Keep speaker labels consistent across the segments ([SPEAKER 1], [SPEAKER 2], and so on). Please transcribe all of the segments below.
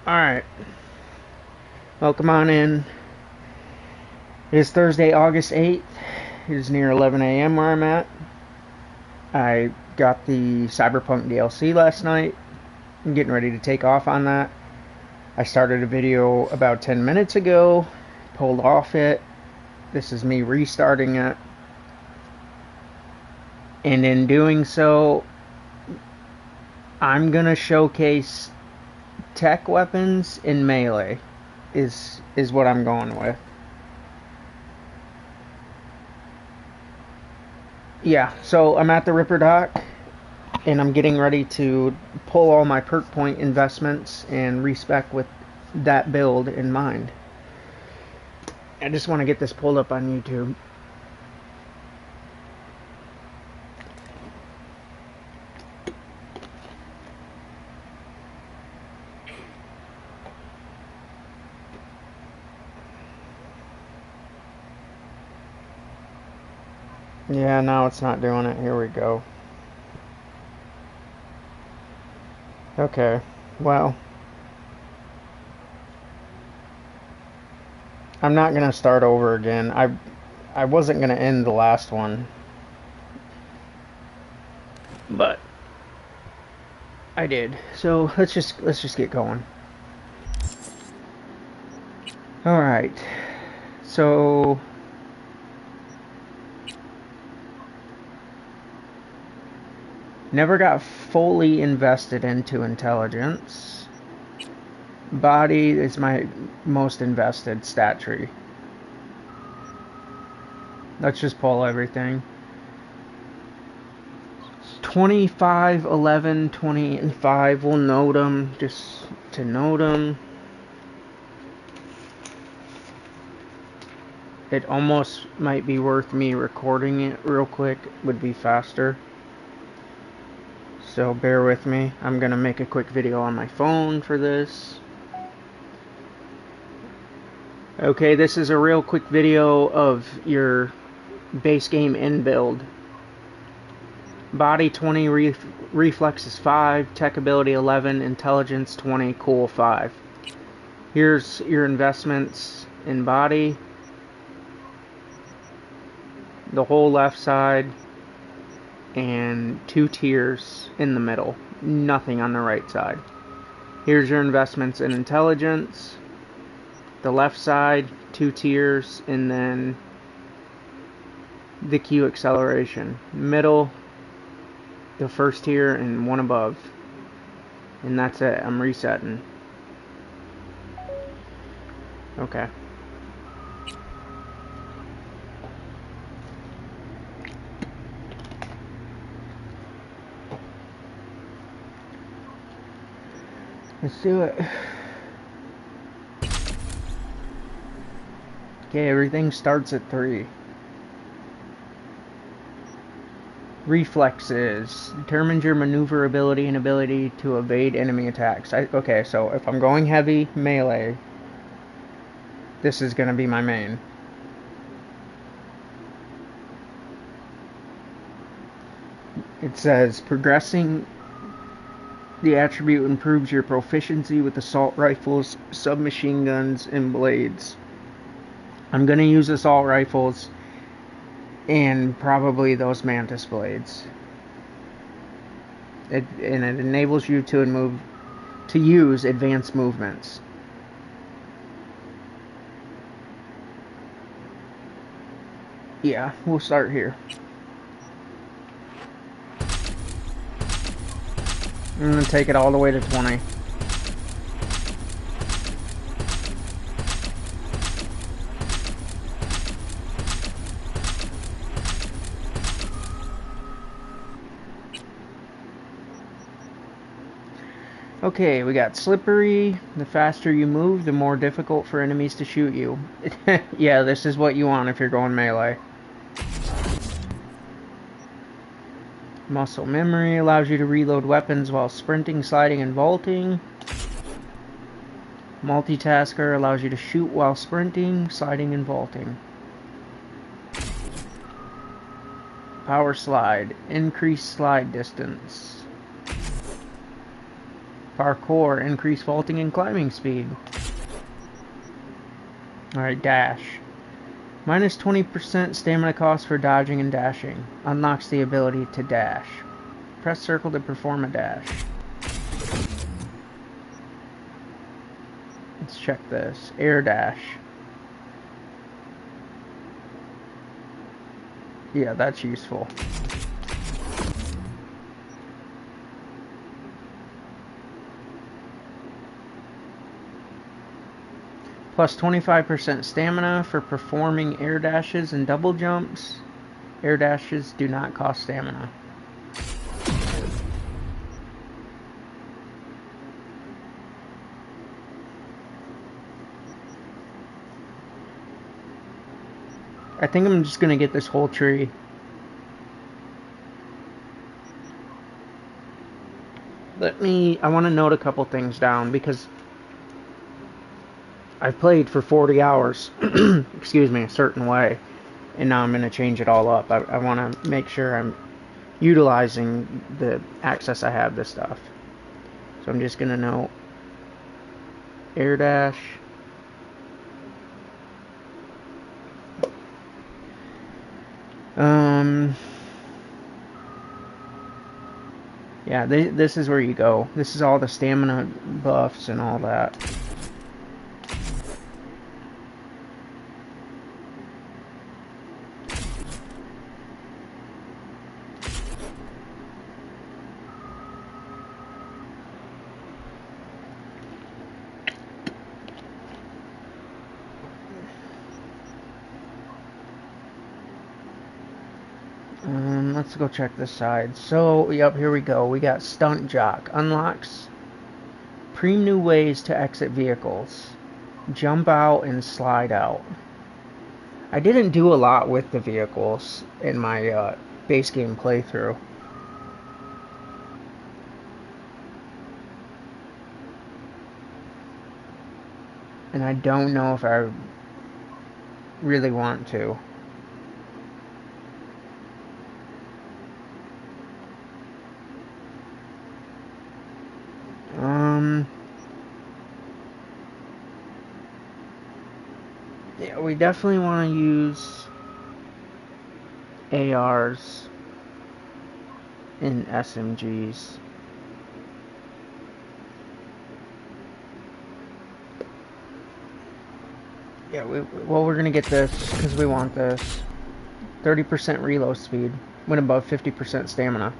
[SPEAKER 1] Alright, welcome on in. It is Thursday, August 8th. It is near 11 a.m. where I'm at. I got the Cyberpunk DLC last night. I'm getting ready to take off on that. I started a video about 10 minutes ago, pulled off it. This is me restarting it. And in doing so, I'm gonna showcase tech weapons in melee is what I'm going with. Yeah, so I'm at the Ripper Dock and I'm getting ready to pull all my perk point investments and respec with that build in mind. I just want to get this pulled up on YouTube. Yeah, now it's not doing it. Here we go. Okay, well, I'm not gonna start over again. I wasn't gonna end the last one, but I did. So let's just get going. All right. So never got fully invested into intelligence. Body is my most invested stat tree. Let's just pull everything. 25, 11, 20, and 5. We'll note them just to note them. It almost might be worth me recording it real quick. Would be faster. So bear with me. I'm gonna make a quick video on my phone for this. Okay, this is a real quick video of your base game end build. Body 20, reflexes 5, tech ability 11, intelligence 20, cool 5. Here's your investments in body. The whole left side and 2 tiers in the middle. Nothing on the right side. Here's your investments in intelligence. The left side, 2 tiers, and then the Q acceleration. Middle, the first tier, and 1 above. And that's it. I'm resetting. Okay. Let's do it. Okay, everything starts at 3. Reflexes. Determines your maneuverability and ability to evade enemy attacks. Okay, so if I'm going heavy melee, this is going to be my main. It says, progressing the attribute improves your proficiency with assault rifles, submachine guns, and blades. I'm going to use assault rifles and probably those mantis blades. It enables you to use advanced movements. Yeah, we'll start here. I'm going to take it all the way to 20. Okay, we got slippery. The faster you move, the more difficult for enemies to shoot you. Yeah, this is what you want if you're going melee. Muscle memory allows you to reload weapons while sprinting, sliding, and vaulting. Multitasker allows you to shoot while sprinting, sliding, and vaulting. Power slide. Increase slide distance. Parkour, increase vaulting and climbing speed. Alright, dash. Minus 20% stamina cost for dodging and dashing. Unlocks the ability to dash. Press circle to perform a dash. Let's check this. Air dash. Yeah, that's useful. Plus 25% stamina for performing air dashes and double jumps. Air dashes do not cost stamina. I think I'm just gonna get this whole tree. I want to note a couple things down because I've played for 40 hours, excuse me, a certain way, and now I'm going to change it all up. I want to make sure I'm utilizing the access I have to stuff. So I'm just going to note air dash. Yeah, this is where you go. This is all the stamina buffs and all that. Let's go check this side. So, yep, here we go. We got Stunt Jock. Unlocks new ways to exit vehicles. Jump out and slide out. I didn't do a lot with the vehicles in my base game playthrough. And I don't know if I really want to. Yeah, we definitely want to use ARs and SMGs. Yeah, we're gonna get this because we want this. 30% reload speed when above 50% stamina.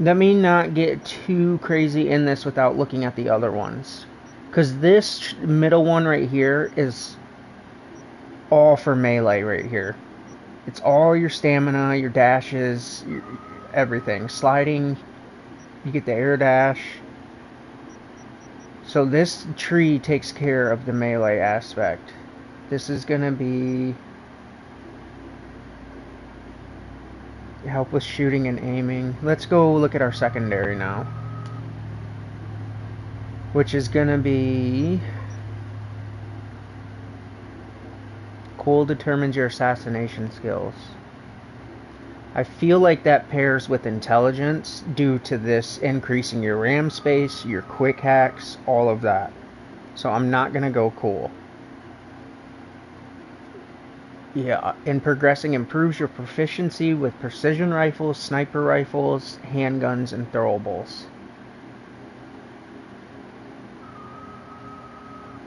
[SPEAKER 1] Let me not get too crazy in this without looking at the other ones. Because this middle one right here is all for melee right here. It's all your stamina, your dashes, everything. Sliding, you get the air dash. So this tree takes care of the melee aspect. This is going to be help with shooting and aiming. Let's go look at our secondary now. Which is going to be cool determines your assassination skills. I feel like that pairs with intelligence due to this increasing your RAM space, your quick hacks, all of that. So I'm not going to go cool. Yeah, and progressing improves your proficiency with precision rifles, sniper rifles, handguns, and throwables.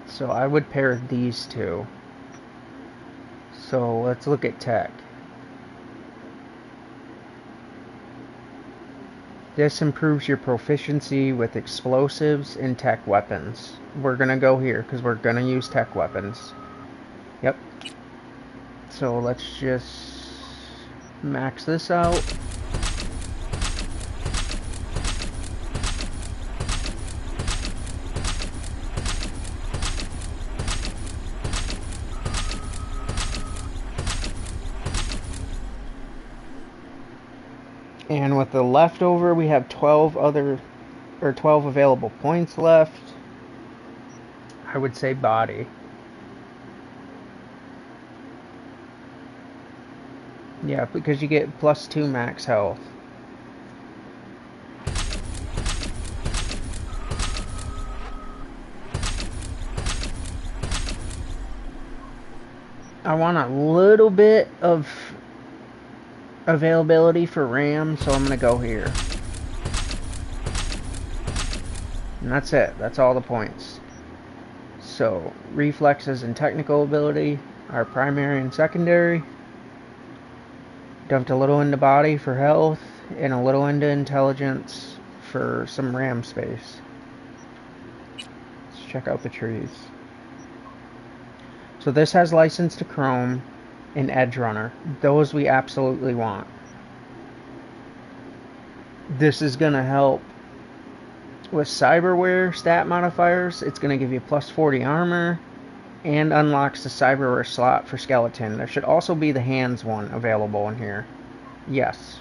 [SPEAKER 1] So I would pair these two. So let's look at tech. This improves your proficiency with explosives and tech weapons. We're going to go here because we're going to use tech weapons. Yep. So let's just max this out. And with the leftover, we have 12 available points left. I would say body. Yeah, because you get +2 max health. I want a little bit of availability for RAM, so I'm going to go here. And that's it. That's all the points. So, reflexes and technical ability are primary and secondary. Dumped a little into body for health, and a little into intelligence for some RAM space. Let's check out the trees. So this has license to Chrome and Edge Runner. Those we absolutely want. This is going to help with cyberware stat modifiers. It's going to give you plus 40 armor and unlocks the cyberware slot for skeleton. There should also be the hands one available in here. Yes.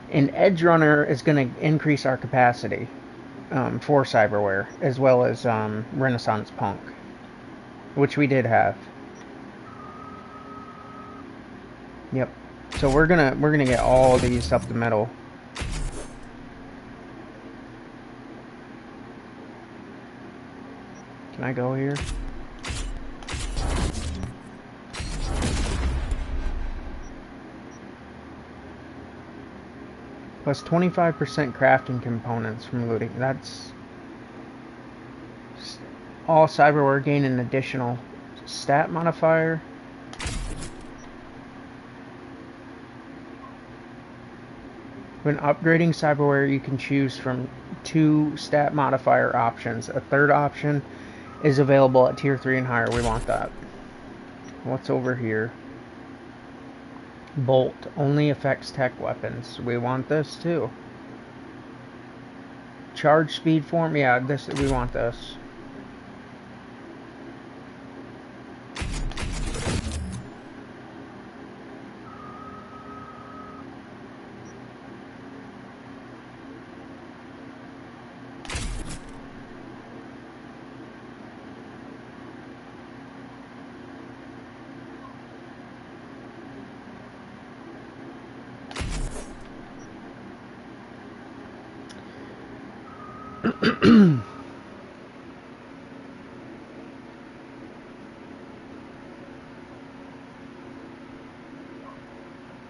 [SPEAKER 1] And Edge Runner is going to increase our capacity for cyberware, as well as Renaissance Punk, which we did have. Yep. So we're gonna get all these up the middle. Can I go here? Plus 25% crafting components from looting. That's all cyberware gain an additional stat modifier. When upgrading cyberware, you can choose from 2 stat modifier options. A third option is available at tier 3 and higher. We want that. What's over here? Bolt only affects tech weapons. We want this too. Charge speed form, yeah, this we want this.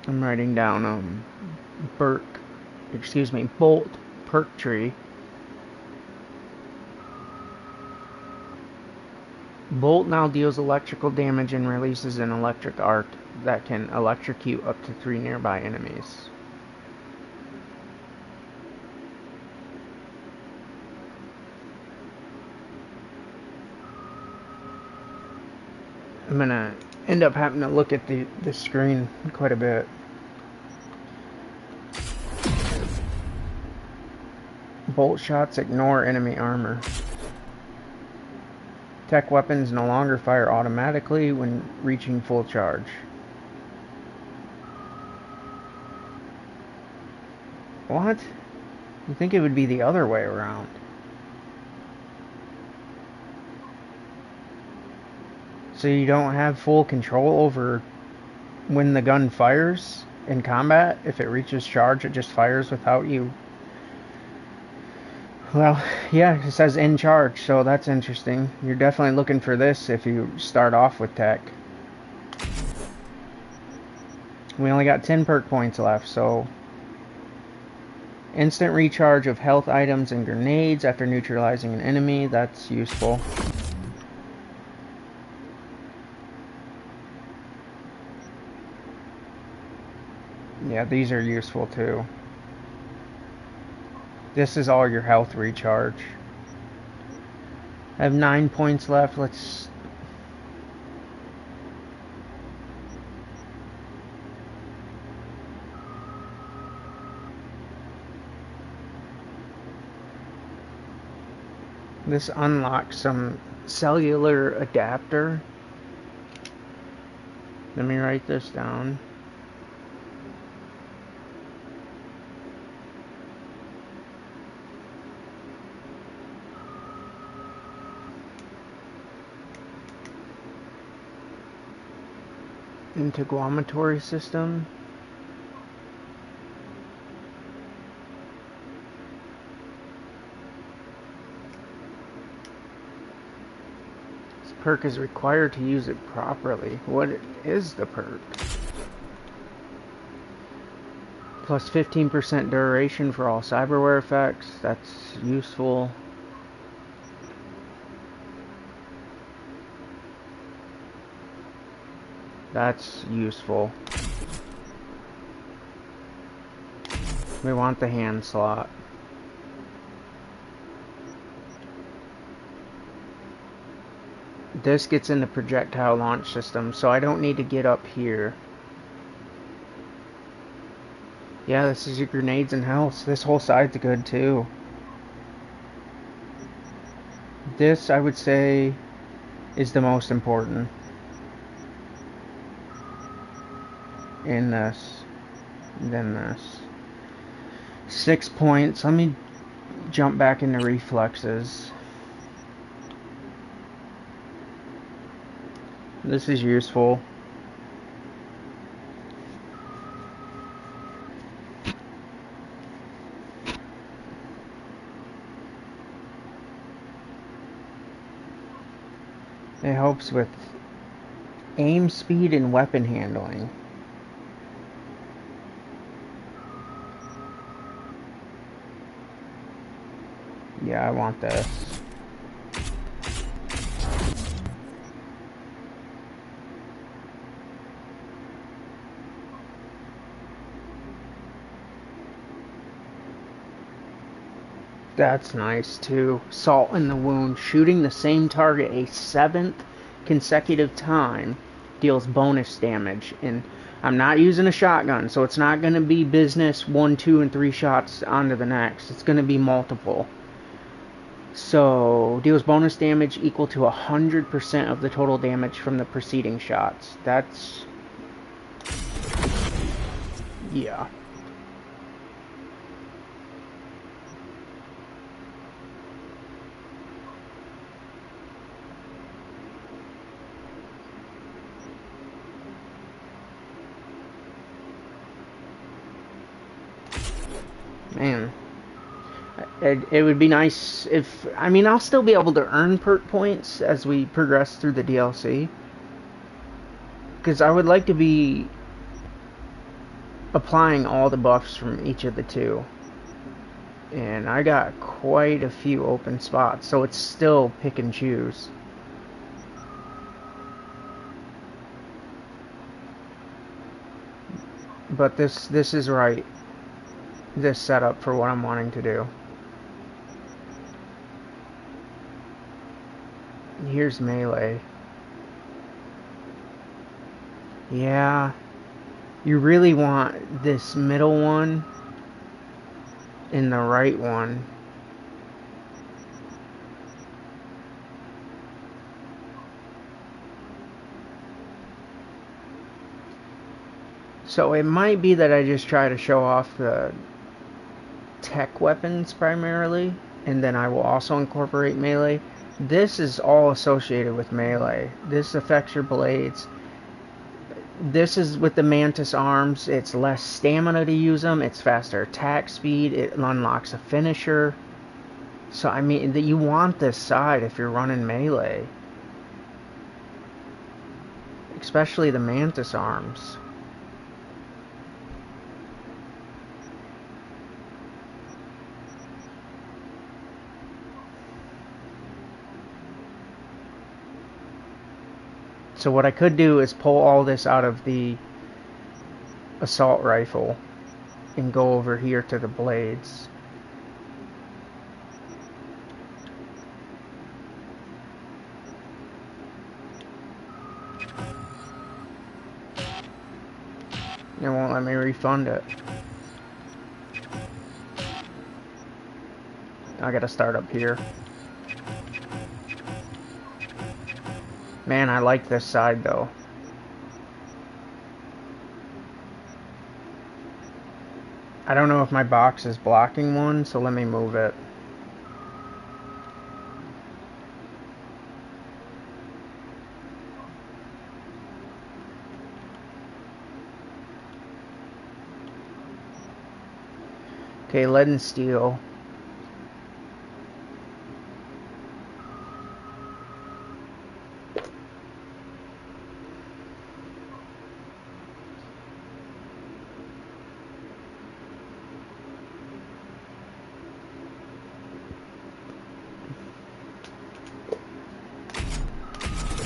[SPEAKER 1] I'm writing down Bolt perk tree. Bolt now deals electrical damage and releases an electric arc that can electrocute up to 3 nearby enemies. I'm gonna end up having to look at the screen quite a bit. Bolt shots ignore enemy armor. Tech weapons no longer fire automatically when reaching full charge. What? You think it would be the other way around? So you don't have full control over when the gun fires in combat? If it reaches charge, it just fires without you. Well, yeah, it says in charge, so that's interesting. You're definitely looking for this if you start off with tech. We only got 10 perk points left, so... Instant recharge of health items and grenades after neutralizing an enemy, that's useful. Yeah, these are useful too. This is all your health recharge. I have 9 points left. Let's... This unlocks some cellular adapter. Let me write this down. Integumentary system. perk is required to use it properly. What is the perk? Plus 15% duration for all cyberware effects. That's useful. That's useful. We want the hand slot. This gets in the projectile launch system, so I don't need to get up here. Yeah, this is your grenades and health. This whole side's good too. This, I would say, is the most important. In this. Then this. 6 points. Let me jump back into reflexes. This is useful. It helps with aim speed and weapon handling. Yeah, I want this. That's nice too. Salt in the wound. Shooting the same target a 7th consecutive time deals bonus damage. And I'm not using a shotgun, so it's not going to be business 1, 2, and 3 shots onto the next. It's going to be multiple. So, deals bonus damage equal to 100% of the total damage from the preceding shots. That's... yeah. Man. It would be nice if... I mean, I'll still be able to earn perk points as we progress through the DLC. Because I would like to be applying all the buffs from each of the two. And I got quite a few open spots, so it's still pick and choose. But this is right. This setup for what I'm wanting to do. Here's melee. Yeah. You really want this middle one and the right one. So it might be that I just try to show off the tech weapons primarily, and then I will also incorporate melee. This is all associated with melee. This affects your blades. This is with the Mantis arms. It's less stamina to use them. It's faster attack speed. It unlocks a finisher. So, I mean, you want this side if you're running melee. Especially the Mantis arms. So what I could do is pull all this out of the assault rifle and go over here to the blades. It won't let me refund it. I gotta start up here. Man, I like this side though. I don't know if my box is blocking one, so let me move it. Okay, lead and steel.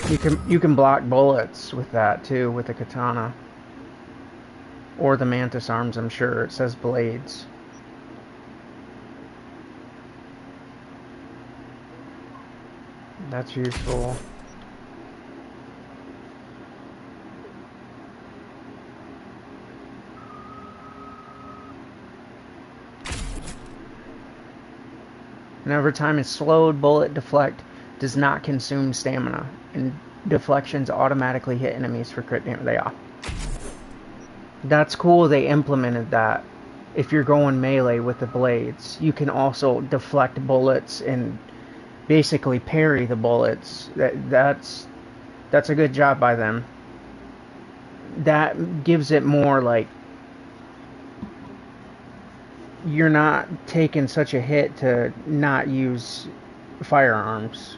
[SPEAKER 1] You can block bullets with that too, with the katana. Or the mantis arms, I'm sure. It says blades. That's useful. And over time is slowed. Bullet deflect does not consume stamina, and deflections automatically hit enemies for crit damage. They are. That's cool. They implemented that. If you're going melee with the blades, you can also deflect bullets and basically parry the bullets. That's a good job by them. That gives it more like you're not taking such a hit to not use firearms.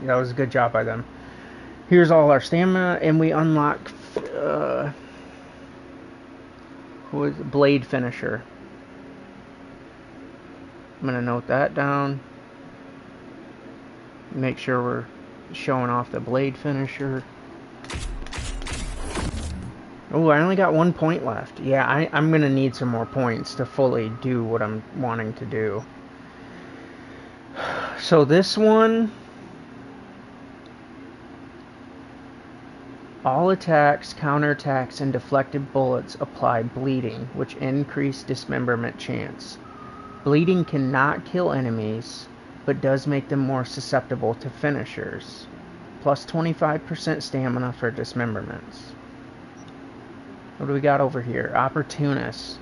[SPEAKER 1] That was a good job by them. Here's all our stamina, and we unlock blade finisher. I'm gonna note that down. Make sure we're showing off the blade finisher. Oh, I only got 1 point left. Yeah, I'm gonna need some more points to fully do what I'm wanting to do. So this one, all attacks, counterattacks, and deflected bullets apply bleeding, which increase dismemberment chance. Bleeding cannot kill enemies, but does make them more susceptible to finishers. Plus 25% stamina for dismemberments. What do we got over here? Opportunist.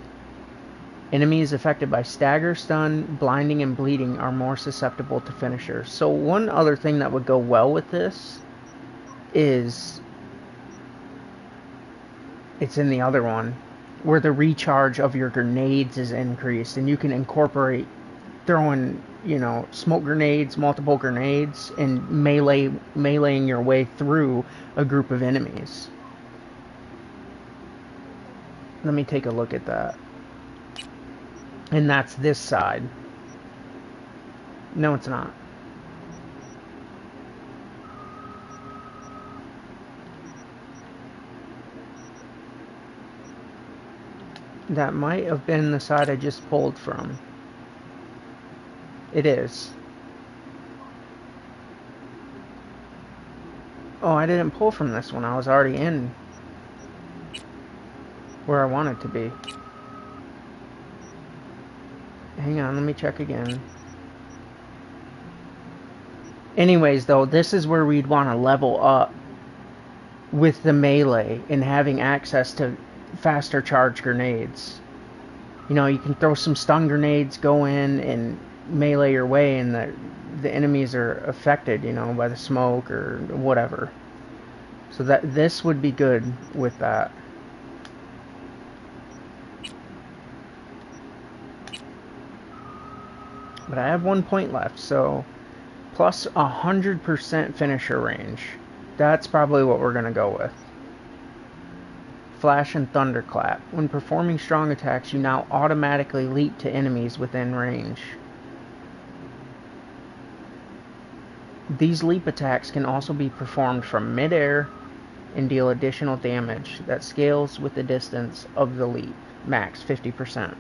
[SPEAKER 1] Enemies affected by stagger, stun, blinding, and bleeding are more susceptible to finishers. So one other thing that would go well with this is, it's in the other one, where the recharge of your grenades is increased, and you can incorporate throwing, smoke grenades, multiple grenades, and meleeing your way through a group of enemies. Let me take a look at that. And that's this side. No, it's not. That might have been the side I just pulled from. It is. Oh, I didn't pull from this one. I was already in where I wanted to be. Hang on, let me check again. Anyways, though, this is where we'd want to level up with the melee and having access to faster charge grenades. You can throw some stun grenades, go in and melee your way, and the enemies are affected, by the smoke or whatever. So that this would be good with that. But I have 1 point left, so plus 100% finisher range. That's probably what we're going to go with. Flash and Thunderclap. When performing strong attacks, you now automatically leap to enemies within range. These leap attacks can also be performed from mid-air and deal additional damage that scales with the distance of the leap, max 50%.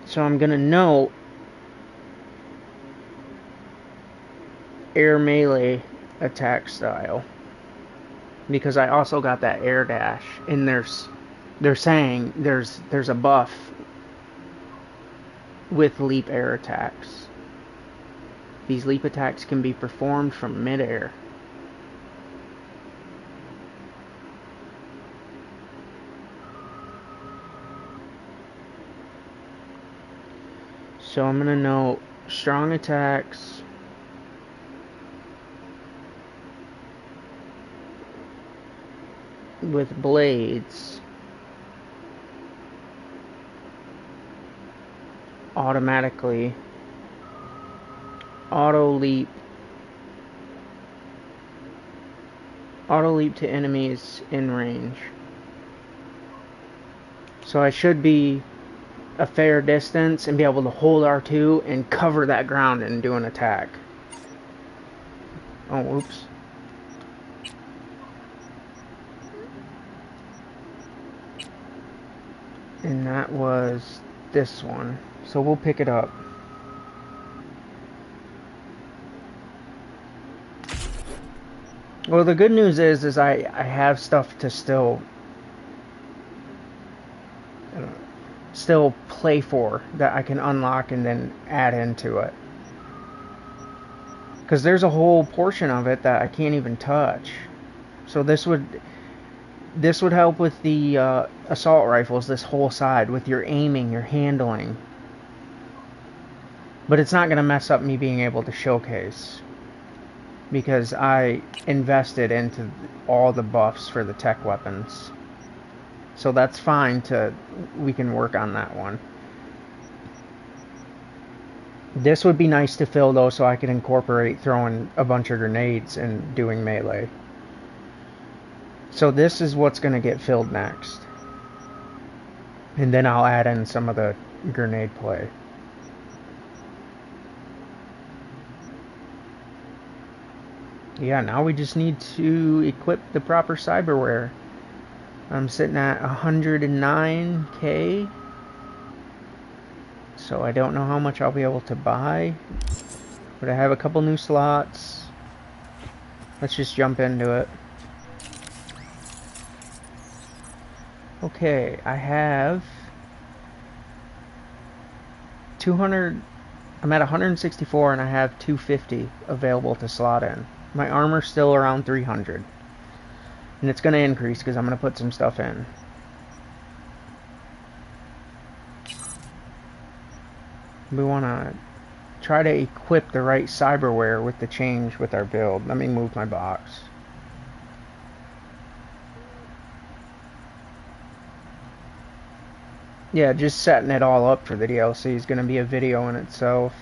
[SPEAKER 1] So I'm going to note air melee attack style, because I also got that air dash, and they're saying there's a buff with leap air attacks. These leap attacks can be performed from mid-air. So I'm going to note strong attacks with blades automatically auto leap to enemies in range. So I should be a fair distance and be able to hold R2 and cover that ground and do an attack. Oh, oops. And that was this one. So we'll pick it up. Well, the good news is I have stuff to still play for that I can unlock and then add into it. Because there's a whole portion of it that I can't even touch. So this would help with the assault rifles, this whole side, with your aiming, your handling. But it's not going to mess up me being able to showcase, because I invested into all the buffs for the tech weapons. So that's fine, we can work on that one. This would be nice to fill though, so I could incorporate throwing a bunch of grenades and doing melee. So this is what's going to get filled next. And then I'll add in some of the grenade play. Yeah, now we just need to equip the proper cyberware. I'm sitting at 109k. So I don't know how much I'll be able to buy. But I have a couple new slots. Let's just jump into it. Okay, I have 200. I'm at 164 and I have 250 available to slot in. My armor's still around 300. And it's going to increase because I'm going to put some stuff in. We want to try to equip the right cyberware with the change with our build. Let me move my box. Yeah, just setting it all up for the DLC is going to be a video in itself.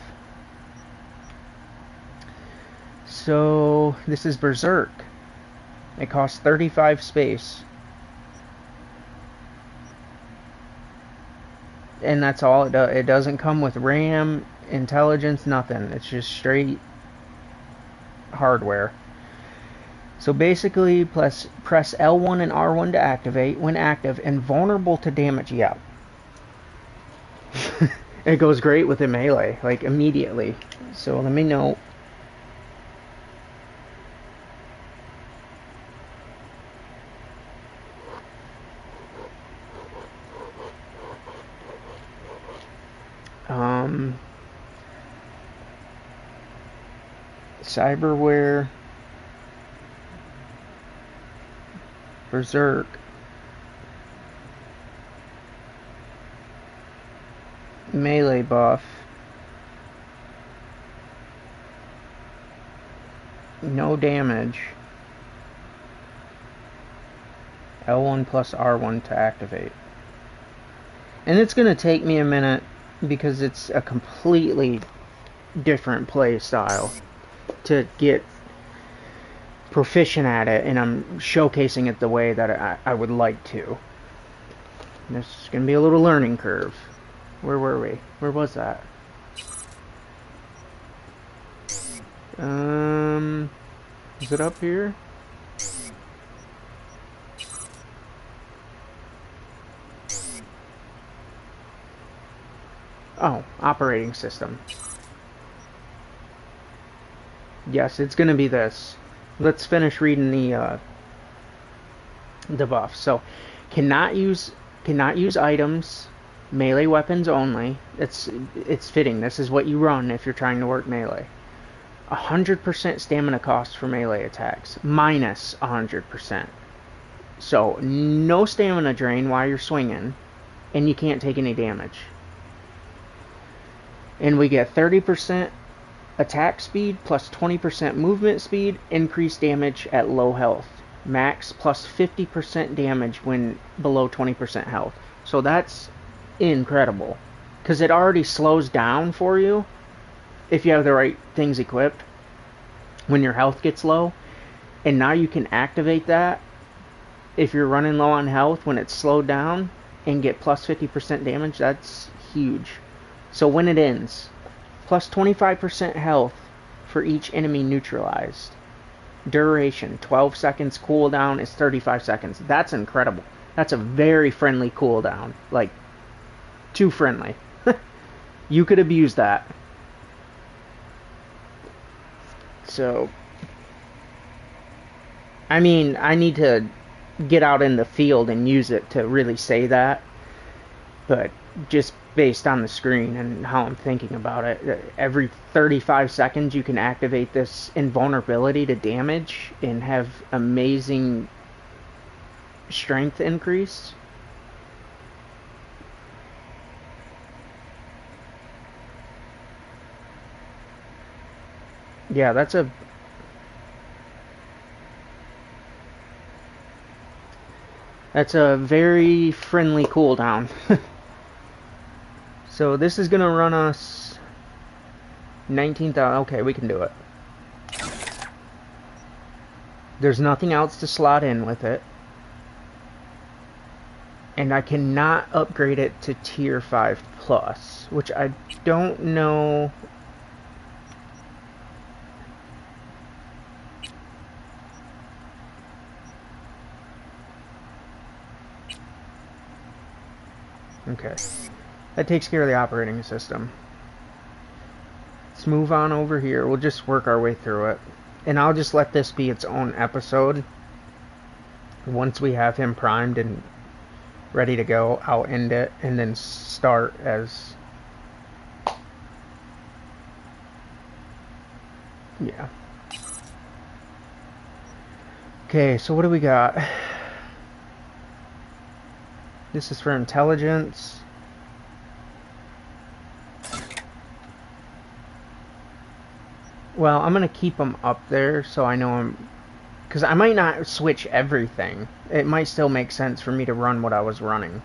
[SPEAKER 1] So, this is Berserk. It costs 35 space. And that's all it does. It doesn't come with RAM, intelligence, nothing. It's just straight hardware. So basically, press L1 and R1 to activate. When active, invulnerable to damage. Yeah. It goes great with the melee, like immediately. So let me know. Cyberware, Berserk, melee buff, no damage, L1 plus R1 to activate. And it's going to take me a minute because it's a completely different play style to get proficient at it, and I'm showcasing it the way that I would like to. This is going to be a little learning curve. Where were we? Where was that? Is it up here? Oh, operating system. Yes, it's going to be this. Let's finish reading the buff. So, cannot use items, melee weapons only. It's fitting. This is what you run if you're trying to work melee. 100% stamina cost for melee attacks, minus 100%. So, no stamina drain while you're swinging, and you can't take any damage. And we get 30% attack speed plus 20% movement speed, increased damage at low health. Max plus 50% damage when below 20% health. So that's incredible. Because it already slows down for you if you have the right things equipped when your health gets low. And now you can activate that if you're running low on health when it's slowed down and get plus 50% damage. That's huge. So when it ends, plus 25% health for each enemy neutralized. Duration, 12 seconds. Cooldown is 35 seconds. That's incredible. That's a very friendly cooldown. Like, too friendly. You could abuse that. So, I mean, I need to get out in the field and use it to really say that. But just based on the screen and how I'm thinking about it, every 35 seconds you can activate this invulnerability to damage and have amazing strength increase. Yeah, that's a very friendly cooldown. So this is gonna run us 19,000. Okay, we can do it. There's nothing else to slot in with it. And I cannot upgrade it to tier 5 plus, which I don't know. Okay. That takes care of the operating system. Let's move on over here. We'll just work our way through it. And I'll just let this be its own episode. Once we have him primed and ready to go, I'll end it and then start as... Yeah. Okay, so what do we got? This is for intelligence. Well, I'm going to keep them up there so I know I'm... Because I might not switch everything. It might still make sense for me to run what I was running.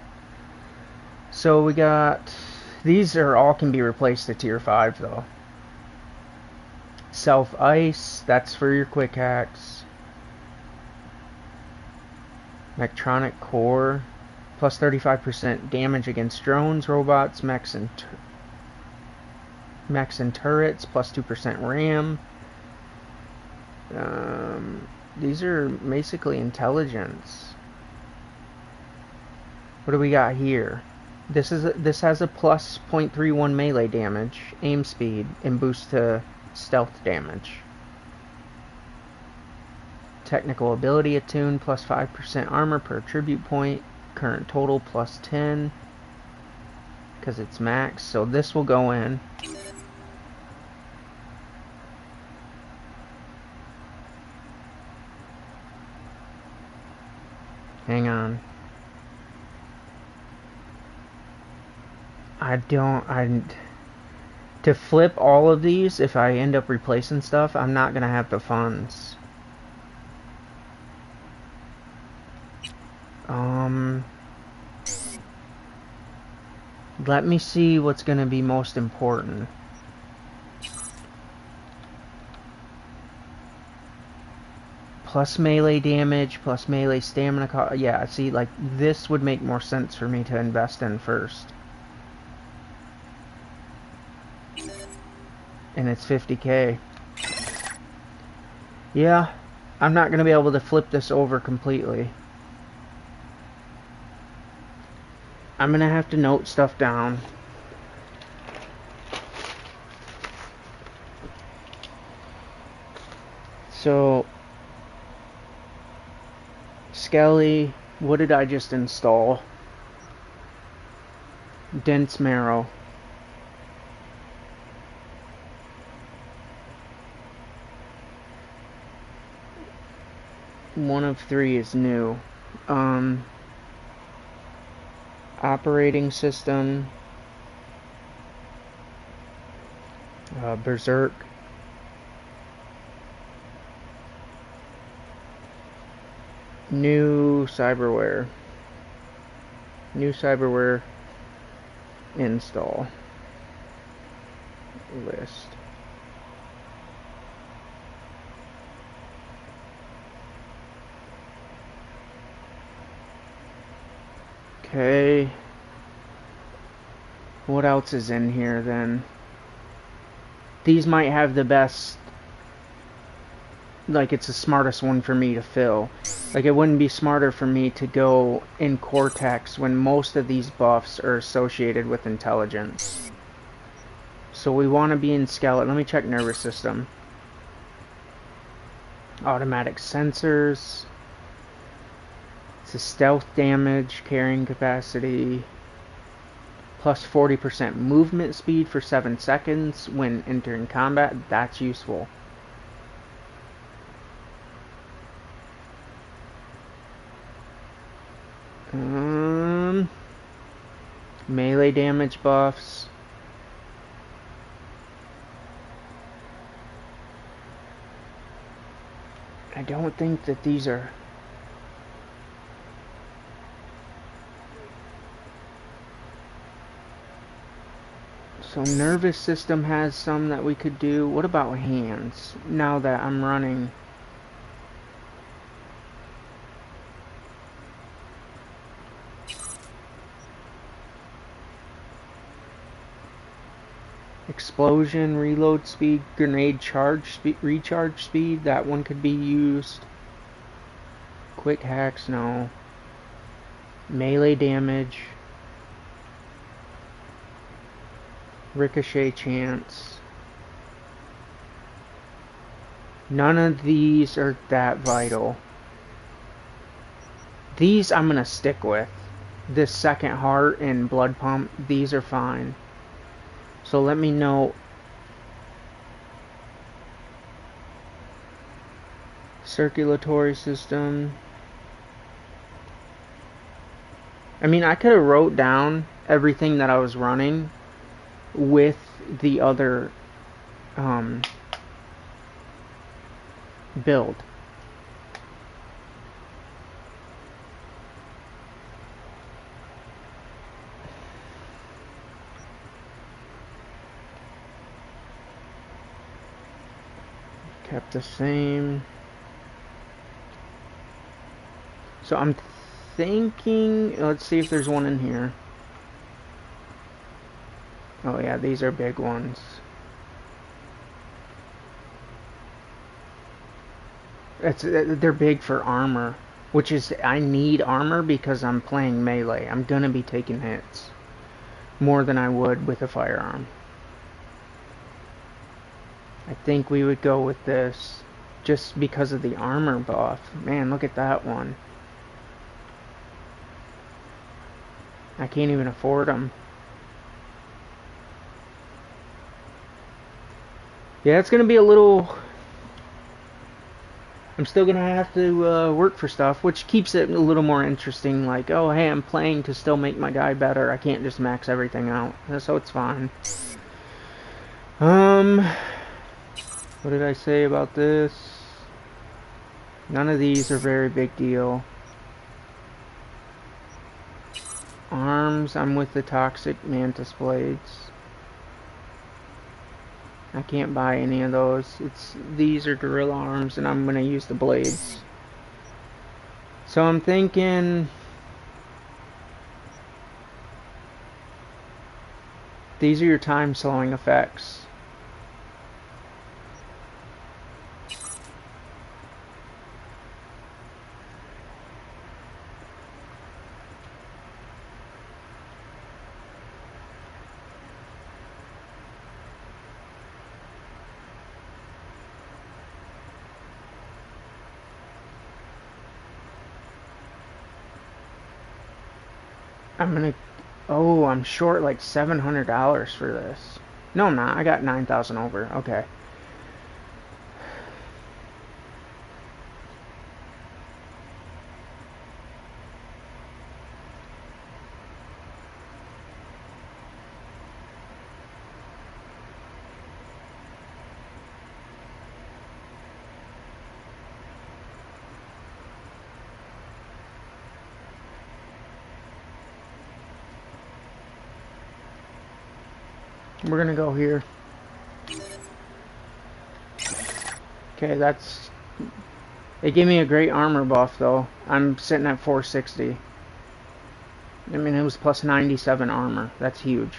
[SPEAKER 1] So we got... These are all can be replaced to tier 5 though. Self-ice, that's for your quick hacks. Electronic core, plus 35% damage against drones, robots, mechs, and turrets, plus 2% RAM. These are basically intelligence. What do we got here? This has a plus 0.31 melee damage, aim speed, and boost to stealth damage. Technical ability attuned, plus 5% armor per attribute point. Current total plus 10 because it's max. So this will go in. Hang on. To flip all of these, if I end up replacing stuff, I'm not gonna have the funds. Let me see what's gonna be most important. Plus melee damage, plus melee stamina cost. Yeah, see, like, this would make more sense for me to invest in first. And it's 50k. Yeah, I'm not gonna be able to flip this over completely. I'm gonna have to note stuff down. So, Skelly, what did I just install? Dense marrow. One of 3 is new. Operating system. Berserk. New cyberware. New cyberware install. List. Okay. What else is in here then? These might have the best, like it's the smartest one for me to fill. Like it wouldn't be smarter for me to go in Cortex when most of these buffs are associated with intelligence. So we want to be in Skeleton. Let me check nervous system. Automatic sensors. It's a stealth damage, carrying capacity. Plus 40% movement speed for 7 seconds when entering combat. That's useful. Melee damage buffs. I don't think that these are... So nervous system has some that we could do. What about hands? Now that I'm running... Explosion, reload speed, grenade charge speed, recharge speed, that one could be used. Quick hacks, no. Melee damage. Ricochet chance. None of these are that vital. These I'm gonna stick with. This second heart and blood pump, these are fine. So let me know. Circulatory system. I mean, I could have wrote down everything that I was running with the other build. Kept the same. So I'm thinking, let's see if there's one in here. Oh yeah, these are big ones. They're big for armor, which is, I need armor because I'm playing melee. I'm gonna be taking hits more than I would with a firearm. I think we would go with this just because of the armor buff. Man, look at that one. I can't even afford them. Yeah, it's gonna be a little... I'm still gonna have to work for stuff, which keeps it a little more interesting. Like, oh hey, I'm playing to still make my guy better. I can't just max everything out, so it's fine. What did I say about this? None of these are very big deal. Arms, I'm with the toxic mantis blades. I can't buy any of those. These are gorilla arms and I'm gonna use the blades. So I'm thinking these are your time slowing effects. I'm short like $700 for this. No, I'm not. I got 9,000 over. Okay. We're gonna go here. Okay, that's... They gave me a great armor buff though. I'm sitting at 460. I mean, it was plus 97 armor. That's huge.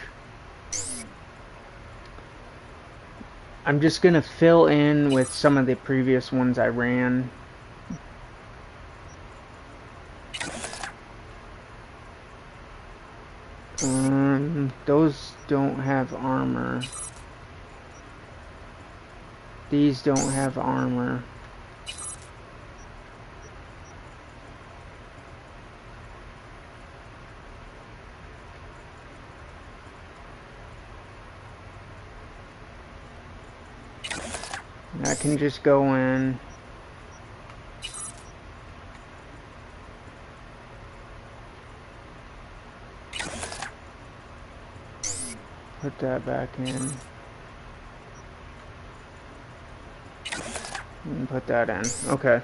[SPEAKER 1] I'm just going to fill in with some of the previous ones I ran. Those don't have armor. These don't have armor. I can just go in. Put that back in. And put that in. Okay.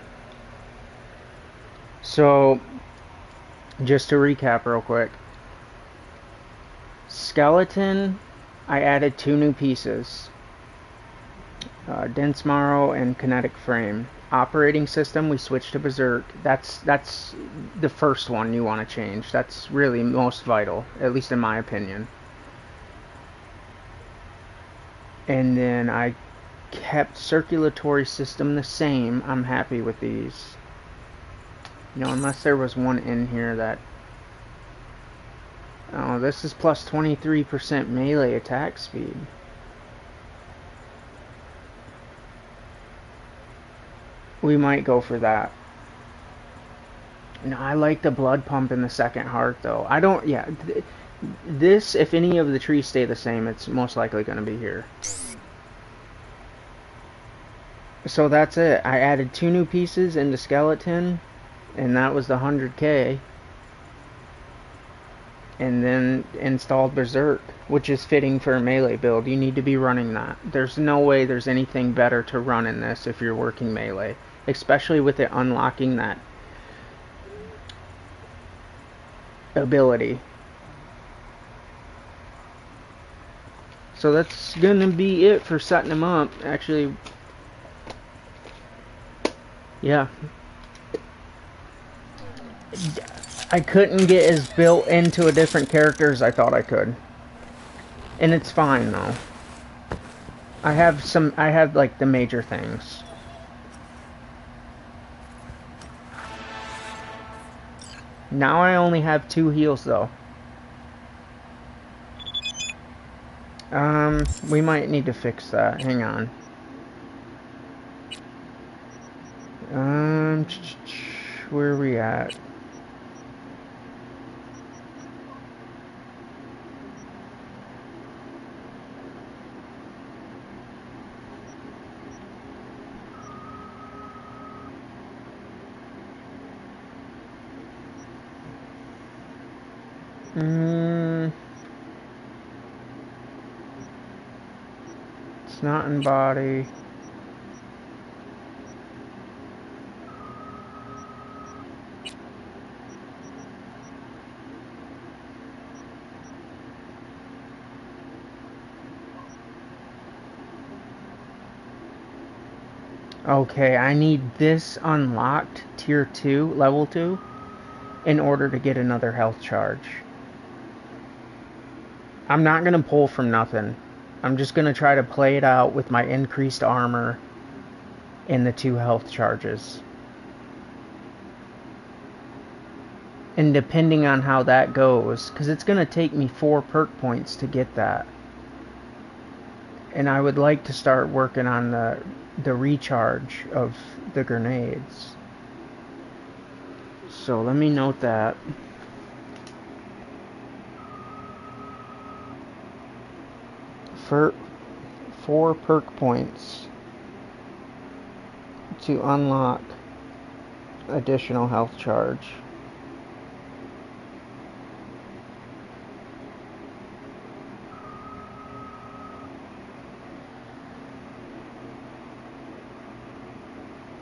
[SPEAKER 1] So, just to recap real quick. Skeleton, I added 2 new pieces. Dense Marrow and Kinetic Frame. Operating system, we switched to Berserk. That's the first one you want to change. That's really most vital, at least in my opinion. And then I kept circulatory system the same. I'm happy with these. You know, unless there was one in here that... Oh, this is plus 23% melee attack speed. We might go for that. No, I like the blood pump in the second heart, though. I don't... Yeah, this, if any of the trees stay the same, it's most likely going to be here. So that's it. I added 2 new pieces into Skeleton, and that was the 100k. And then installed Berserk, which is fitting for a melee build. You need to be running that. There's no way there's anything better to run in this if you're working melee. Especially with it unlocking that ability. So that's gonna be it for setting them up. Actually, yeah. I couldn't get as built into a different character as I thought I could. And it's fine though. I have like the major things. Now I only have 2 heals though. We might need to fix that. Hang on. Where are we at? It's not in body. Okay, I need this unlocked, tier 2, level 2, in order to get another health charge. I'm not going to pull from nothing. I'm just going to try to play it out with my increased armor and the 2 health charges. And depending on how that goes, because it's going to take me 4 perk points to get that. And I would like to start working on the recharge of the grenades. So let me note that. For 4 perk points to unlock additional health charge.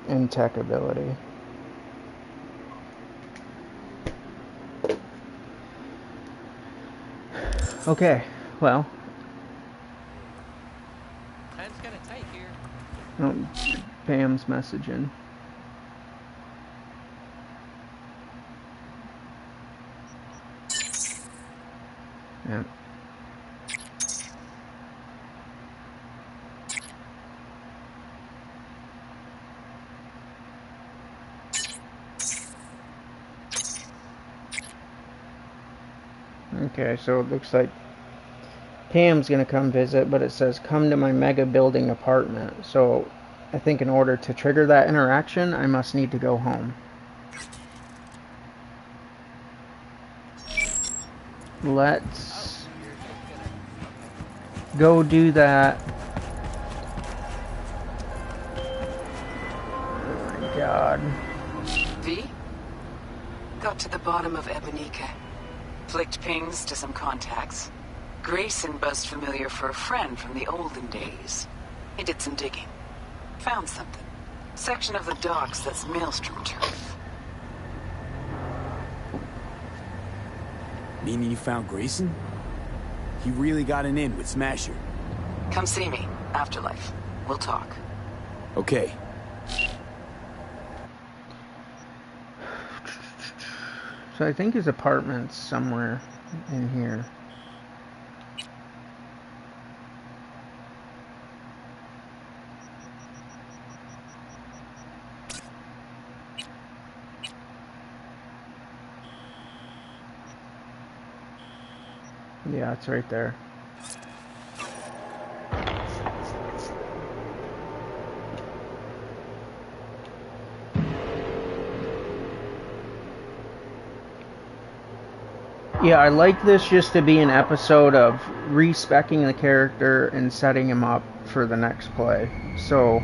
[SPEAKER 1] And tech ability. Okay, well.
[SPEAKER 2] Time's kinda tight here.
[SPEAKER 1] Oh, Pam's messaging. Yeah. Okay, so it looks like Pam's gonna come visit, but it says come to my mega building apartment. So I think in order to trigger that interaction, I must need to go home. Let's go do that. Oh my god.
[SPEAKER 3] V? Got to the bottom of Ebenica. Flicked pings to some contacts. Grayson buzzed familiar for a friend from the olden days. He did some digging. Found something. Section of the docks that's Maelstrom turf.
[SPEAKER 4] Meaning you found Grayson? He really got an in with Smasher.
[SPEAKER 3] Come see me. Afterlife. We'll talk.
[SPEAKER 4] Okay.
[SPEAKER 1] So I think his apartment's somewhere in here. Yeah, it's right there. Yeah, I like this just to be an episode of respecing the character and setting him up for the next play. So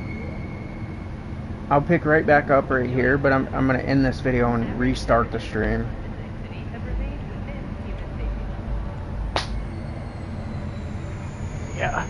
[SPEAKER 1] I'll pick right back up right here, but I'm going to end this video and restart the stream. Yeah.